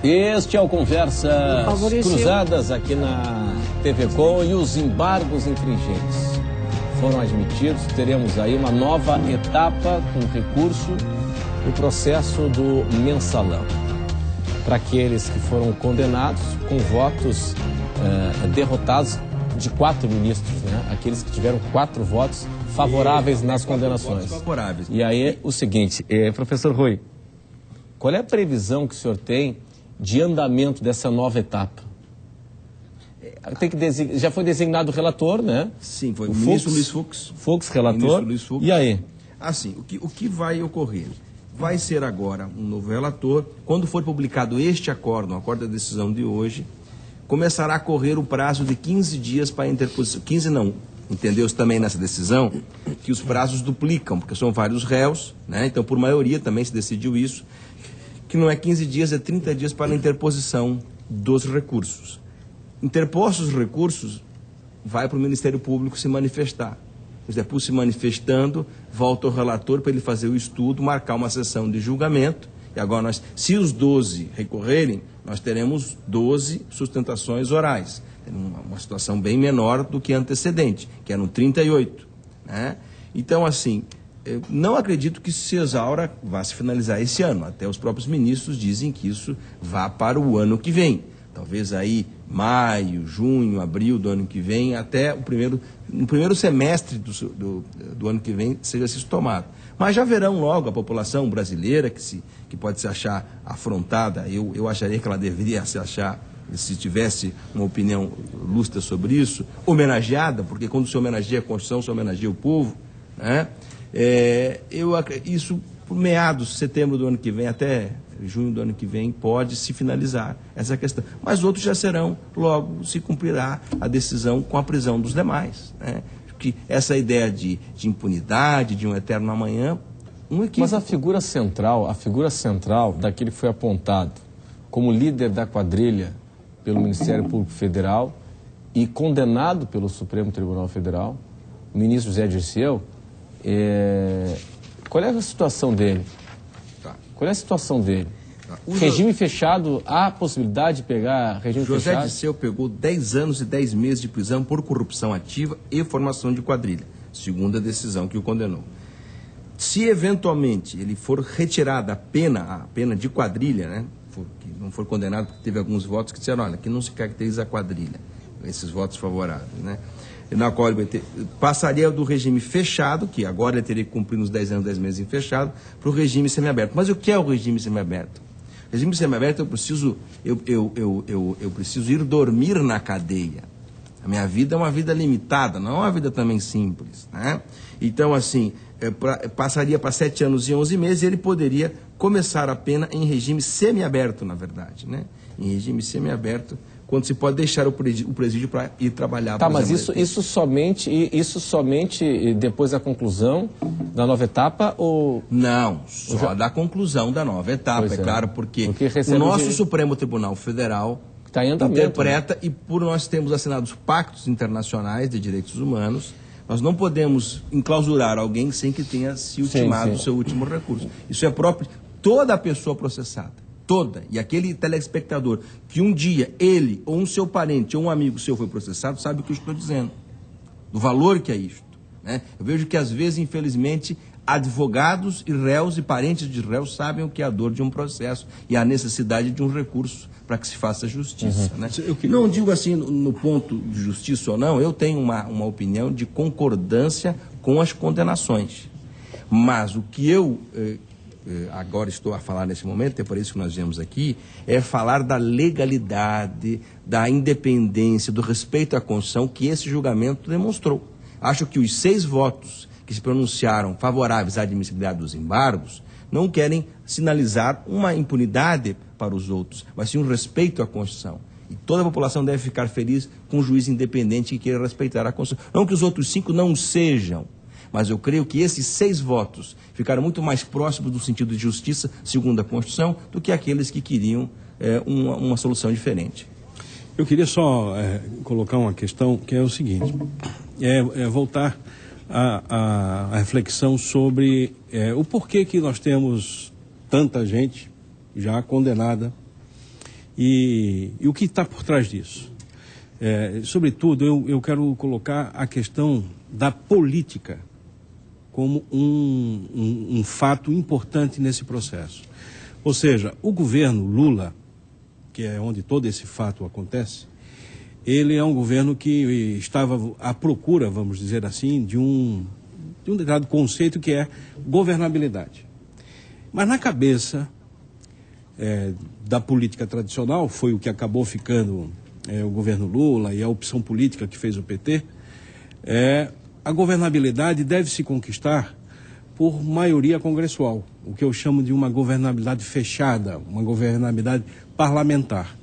Este é o Conversa Cruzadas aqui na TV Com, e os embargos infringentes foram admitidos. Teremos aí uma nova etapa com recurso no processo do mensalão. Para aqueles que foram condenados com votos derrotados de 4 ministros, né? Aqueles que tiveram 4 votos favoráveis nas condenações. E aí, o seguinte, professor Rui, qual é a previsão que o senhor tem de andamento dessa nova etapa? Já foi designado o relator, né? Sim, foi o ministro Luiz Fux. Fux, relator. Luiz Fux. E aí? Assim, o que vai ocorrer? Vai ser agora um novo relator. Quando for publicado este acordo, o acordo da decisão de hoje, começará a correr o prazo de 15 dias para a interposição. 15 não. Entendeu-se também nessa decisão que os prazos duplicam, porque são vários réus, né? Então, por maioria, também se decidiu isso, que não é 15 dias, é 30 dias para a interposição dos recursos. Interpostos os recursos, vai para o Ministério Público se manifestar. O Ministério Público se manifestando, volta ao relator para ele fazer o estudo, marcar uma sessão de julgamento. E agora, se os 12 recorrerem, nós teremos 12 sustentações orais. Uma situação bem menor do que a antecedente, que eram 38. Né? Então, assim, eu não acredito que se exaura vá se finalizar esse ano. Até os próprios ministros dizem que isso vá para o ano que vem. Talvez aí maio, junho, abril do ano que vem, até no primeiro semestre do ano que vem seja isso tomado. Mas já verão logo a população brasileira, que pode se achar afrontada, eu acharia que ela deveria se achar, se tivesse uma opinião lúcida sobre isso, homenageada, porque quando se homenageia a Constituição, se homenageia o povo, né? Isso, por meados de setembro do ano que vem, até junho do ano que vem, pode se finalizar essa questão. Mas outros já serão, logo se cumprirá a decisão com a prisão dos demais, né? Que essa ideia de impunidade, de um eterno amanhã, Mas a figura central daquele que foi apontado como líder da quadrilha pelo Ministério Público Federal e condenado pelo Supremo Tribunal Federal, o ministro José Dirceu, qual é a situação dele? Qual é a situação dele? Regime fechado, há a possibilidade de pegar regime fechado? José Dirceu pegou 10 anos e 10 meses de prisão por corrupção ativa e formação de quadrilha, segundo a decisão que o condenou. Se eventualmente ele for retirada a pena de quadrilha, né, que não for condenado porque teve alguns votos que disseram, olha, que não se caracteriza a quadrilha, esses votos favoráveis, né? Na qual ele passaria do regime fechado, que agora ele teria que cumprir nos 10 anos, 10 meses em fechado, para o regime semiaberto. Mas o que é o regime semiaberto? O regime semiaberto, eu preciso ir dormir na cadeia. A minha vida é uma vida limitada, não é uma vida também simples, né? Então, assim, passaria para 7 anos e 11 meses e ele poderia começar a pena em regime semiaberto, na verdade, né? Em regime semiaberto, quando se pode deixar o presídio para ir trabalhar. Tá, mas isso somente depois da conclusão da nova etapa ou... Não, só da conclusão da nova etapa, claro, porque o nosso Supremo Tribunal Federal interpreta, né? E por nós termos assinado os pactos internacionais de direitos humanos, nós não podemos enclausurar alguém sem que tenha se ultimado o seu último recurso. Isso é próprio toda a pessoa processada. Toda. E aquele telespectador que um dia ele, ou um seu parente, ou um amigo seu foi processado, sabe o que eu estou dizendo. Do valor que é isto, né? Eu vejo que às vezes, infelizmente, advogados e réus e parentes de réus sabem o que é a dor de um processo e a necessidade de um recurso para que se faça justiça. Né? Não digo assim no ponto de justiça ou não, eu tenho uma opinião de concordância com as condenações. Mas o que eu... agora estou a falar nesse momento, é por isso que nós viemos aqui, é falar da legalidade, da independência, do respeito à Constituição que esse julgamento demonstrou. Acho que os 6 votos que se pronunciaram favoráveis à admissibilidade dos embargos não querem sinalizar uma impunidade para os outros, mas sim um respeito à Constituição. E toda a população deve ficar feliz com um juiz independente que queira respeitar a Constituição. Não que os outros 5 não sejam, mas eu creio que esses 6 votos ficaram muito mais próximos do sentido de justiça, segundo a Constituição, do que aqueles que queriam uma solução diferente. Eu queria só colocar uma questão que é o seguinte, voltar à reflexão sobre o porquê que nós temos tanta gente já condenada E o que está por trás disso? Sobretudo, eu quero colocar a questão da política como um fato importante nesse processo. Ou seja, o governo Lula, que é onde todo esse fato acontece, ele é um governo que estava à procura, vamos dizer assim, de um determinado conceito que é governabilidade. Mas na cabeça da política tradicional, foi o que acabou ficando o governo Lula e a opção política que fez o PT, a governabilidade deve se conquistar por maioria congressual, o que eu chamo de uma governabilidade fechada, uma governabilidade parlamentar,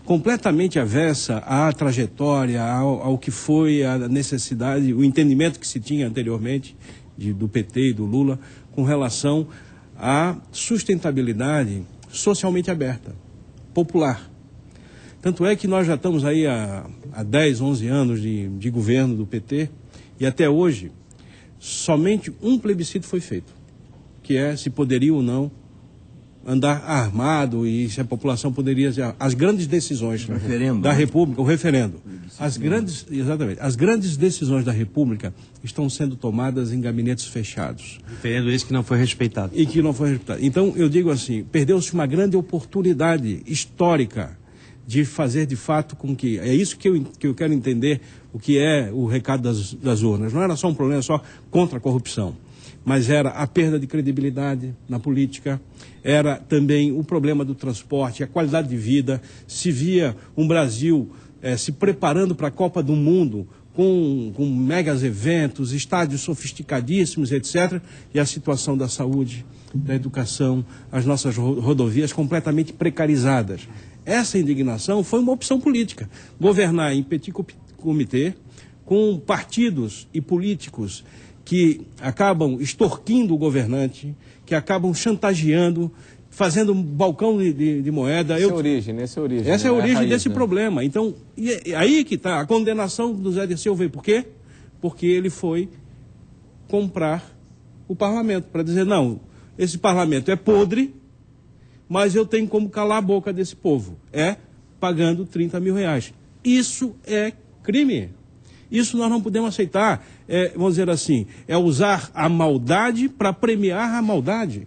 completamente avessa à trajetória, ao que foi a necessidade, o entendimento que se tinha anteriormente do PT e do Lula com relação à sustentabilidade socialmente aberta, popular. Tanto é que nós já estamos aí há 10, 11 anos de governo do PT e até hoje somente um plebiscito foi feito, que é se poderia ou não andar armado e se a população poderia... As grandes decisões da República, o referendo, exatamente, as grandes decisões da República estão sendo tomadas em gabinetes fechados. Referendo esse que não foi respeitado. E que não foi respeitado. Então, eu digo assim, perdeu-se uma grande oportunidade histórica de fazer de fato com que... É isso que eu quero entender, o que é o recado das urnas. Não era só um problema só contra a corrupção, mas era a perda de credibilidade na política, era também o problema do transporte, a qualidade de vida. Se via um Brasil se preparando para a Copa do Mundo com megas eventos, estádios sofisticadíssimos, etc., e a situação da saúde, da educação, as nossas rodovias completamente precarizadas. Essa indignação foi uma opção política. Governar em petit comité, com partidos e políticos que acabam extorquindo o governante, que acabam chantageando, fazendo um balcão de moeda. Essa é a origem desse problema. Então, aí que está a condenação do Zé Dirceu veio. Por quê? Porque ele foi comprar o parlamento, para dizer, não, esse parlamento é podre, mas eu tenho como calar a boca desse povo. Pagando 30 mil reais. Isso é crime. Isso nós não podemos aceitar. Vamos dizer assim, usar a maldade para premiar a maldade.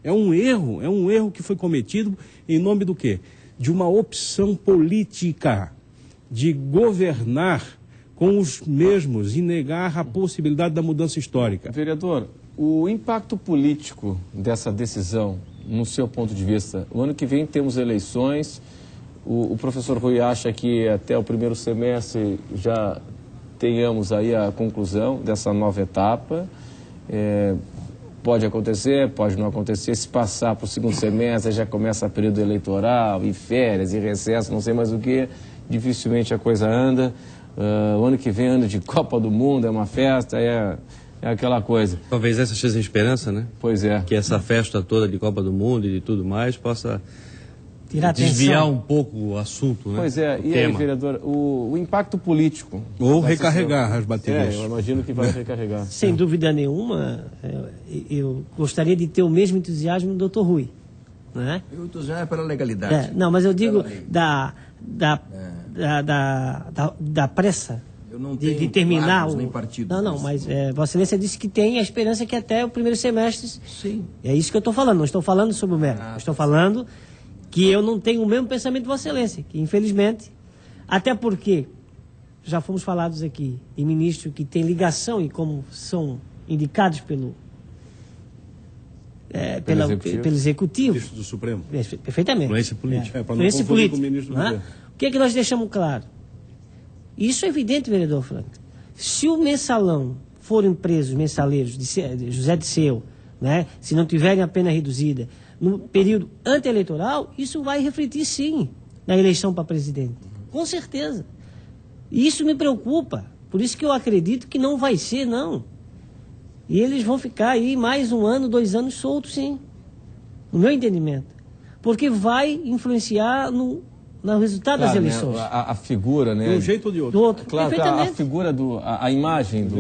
É um erro que foi cometido em nome do quê? De uma opção política de governar com os mesmos e negar a possibilidade da mudança histórica. Vereador, o impacto político dessa decisão, no seu ponto de vista, o ano que vem temos eleições, o professor Rui acha que até o primeiro semestre já tenhamos aí a conclusão dessa nova etapa. Pode acontecer, pode não acontecer. Se passar para o segundo semestre, já começa período eleitoral, e férias, e recesso, não sei mais o que, dificilmente a coisa anda. O ano que vem, ano de Copa do Mundo, é uma festa, é aquela coisa. Talvez essa seja a esperança, né? Pois é. Que essa festa toda de Copa do Mundo e de tudo mais possa desviar um pouco o assunto, né? Pois é. E aí, vereador, o impacto político... Ou recarregar as baterias. Eu imagino que vai recarregar. Sem dúvida nenhuma, eu gostaria de ter o mesmo entusiasmo do Dr. Rui. Né? O entusiasmo é pela legalidade. Não, mas eu digo da pressa de terminar o... Nem partido, não, mas Vossa Excelência disse que tem a esperança que até o primeiro semestre... Sim. É isso que eu estou falando, não estou falando sobre o mérito. Estou falando que eu não tenho o mesmo pensamento de Vossa Excelência, que infelizmente, até porque já fomos falados aqui em ministros que têm ligação e como são indicados pelo Executivo. Ministro do Supremo. Perfeitamente. Influência política. Influência política. O que é que nós deixamos claro? Isso é evidente, vereador Franco. Se o mensalão forem presos, mensaleiros de José Dirceu, né, se não tiverem a pena reduzida, no período anti-eleitoral, isso vai refletir sim na eleição para presidente. Com certeza. E isso me preocupa. Por isso que eu acredito que não vai ser, não. E eles vão ficar aí mais 1 ano, 2 anos soltos, sim. No meu entendimento. Porque vai influenciar no resultado das eleições. Né, a figura, né? De um jeito ou de outro. Claro, a figura, a imagem do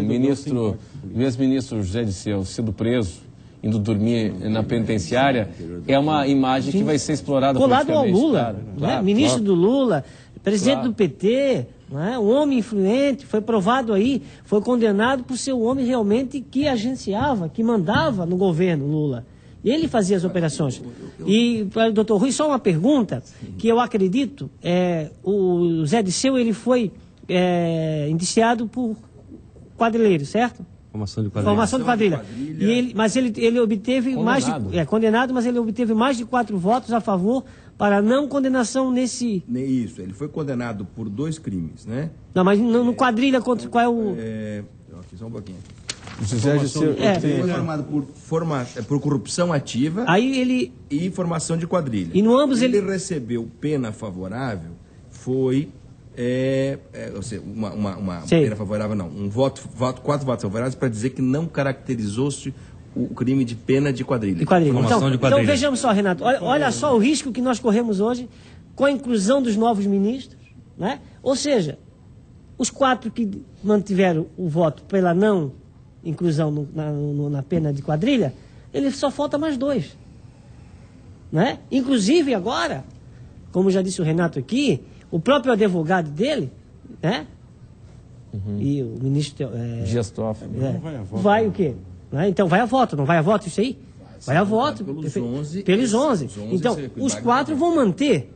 ex-ministro José Dirceu sendo preso indo dormir na penitenciária, é uma imagem que vai ser explorada colado ao Lula, claro, ministro do Lula, presidente do PT, um homem influente, foi provado aí, foi condenado por ser um homem realmente que agenciava, que mandava no governo Lula. E ele fazia as operações. E, doutor Rui, só uma pergunta, que eu acredito, o Zé Disseu, ele foi indiciado por quadrilheiro, certo? Formação de quadrilha. Formação de quadrilha. Mas ele obteve condenado, mas ele obteve mais de 4 votos a favor para não condenação nesse... Isso, ele foi condenado por 2 crimes, né? Não, mas no quadrilha, qual é o... Aqui, só um pouquinho. Foi formado por corrupção ativa e formação de quadrilha. E no ambos ele recebeu pena favorável, foi... ou seja, uma pena favorável não, 4 votos favoráveis para dizer que não caracterizou-se o crime de pena de quadrilha. Então vejamos só, Renato, olha só o risco que nós corremos hoje com a inclusão dos novos ministros, né? Ou seja, os 4 que mantiveram o voto pela não inclusão na pena de quadrilha, ele só falta mais 2, né? Inclusive agora, como já disse o Renato aqui, o próprio advogado dele, né? E o ministro Dias Toffoli. Vai o quê? Então vai a voto, não vai a voto isso aí? Vai a voto. Pelos 11. Então, os 4 vão manter.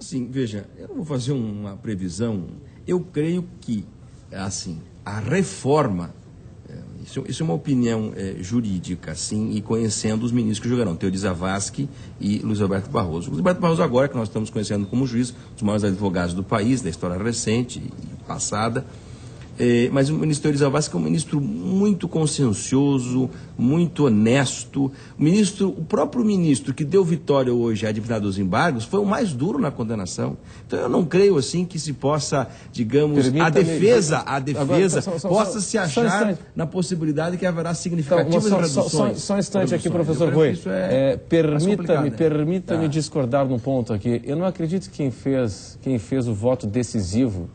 Sim, veja, eu não vou fazer uma previsão. Eu creio que, assim, a reforma, isso é uma opinião jurídica, assim, e conhecendo os ministros que jogarão, Teori Zavascki e Luiz Roberto Barroso. Luiz Roberto Barroso agora, que nós estamos conhecendo como juiz, um dos maiores advogados do país, da história recente e passada, mas o ministro Teori Zavascki é um ministro muito consciencioso, muito honesto. O próprio ministro que deu vitória hoje à atividade dos embargos foi o mais duro na condenação. Então eu não creio assim que se possa, digamos, a defesa possa se achar na possibilidade que haverá significativas reduções. Só um instante aqui, professor Rui. Permita-me discordar num ponto aqui. Eu não acredito que quem fez o voto decisivo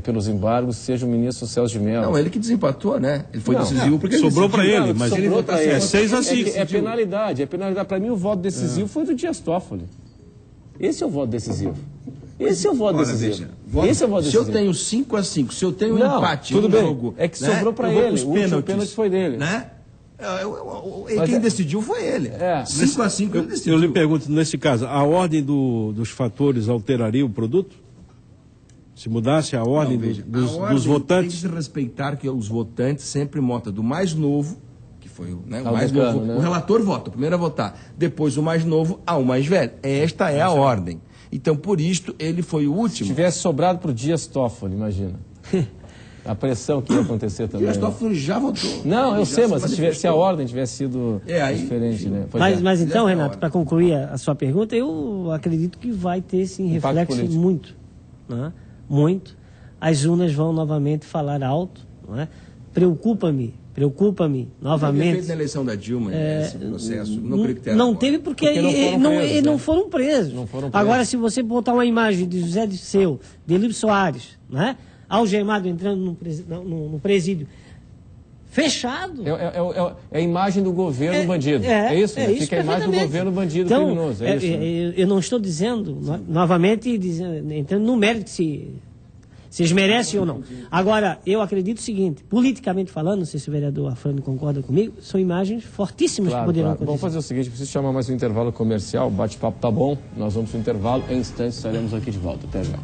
pelos embargos seja o ministro Celso de Mello. Não, ele que desempatou, né? Ele foi decisivo porque sobrou para ele, mas ele votou 6-5. É penalidade. Para mim, o voto decisivo foi do Dias Toffoli. Esse é o voto decisivo. Esse é o voto decisivo. Se eu tenho 5-5, se eu tenho um empate no jogo... É que sobrou para ele. O último pênalti foi dele. Né? Quem decidiu foi ele. 5-5 ele decidiu. Eu lhe pergunto, nesse caso, a ordem dos fatores alteraria o produto? Se mudasse a ordem dos votantes? Tem que se respeitar que os votantes sempre votam do mais novo, que foi o mais novo. O relator vota, o primeiro a votar. Depois o mais novo ao mais velho. Esta é a ordem. Então, por isto, ele foi o último. Se tivesse sobrado para o Dias Toffoli, imagina. A pressão que ia acontecer também. Dias Toffoli já votou. Não, eu sei, mas se a ordem tivesse sido diferente, né? Mas então, Renato, para concluir a sua pergunta, eu acredito que vai ter, sim, reflexo muito. Né? Muito. As urnas vão novamente falar alto. Não é? Preocupa-me novamente. Feito na eleição da Dilma, esse processo, não teve porque não foram presos. Agora, se você botar uma imagem de José Disseu, de Elípio Soares, né? Algemado entrando no presídio, fechado. É a imagem do governo bandido. É isso? Fica a imagem do governo bandido criminoso. É isso, né? Eu não estou dizendo, novamente, entrando no mérito se eles merecem ou não. Agora, eu acredito o seguinte, politicamente falando, não sei se o vereador Afrânio concorda comigo, são imagens fortíssimas que poderão acontecer. Vamos fazer o seguinte, preciso chamar mais um intervalo comercial, o bate-papo tá bom, nós vamos para o intervalo, em instantes estaremos aqui de volta. Até já.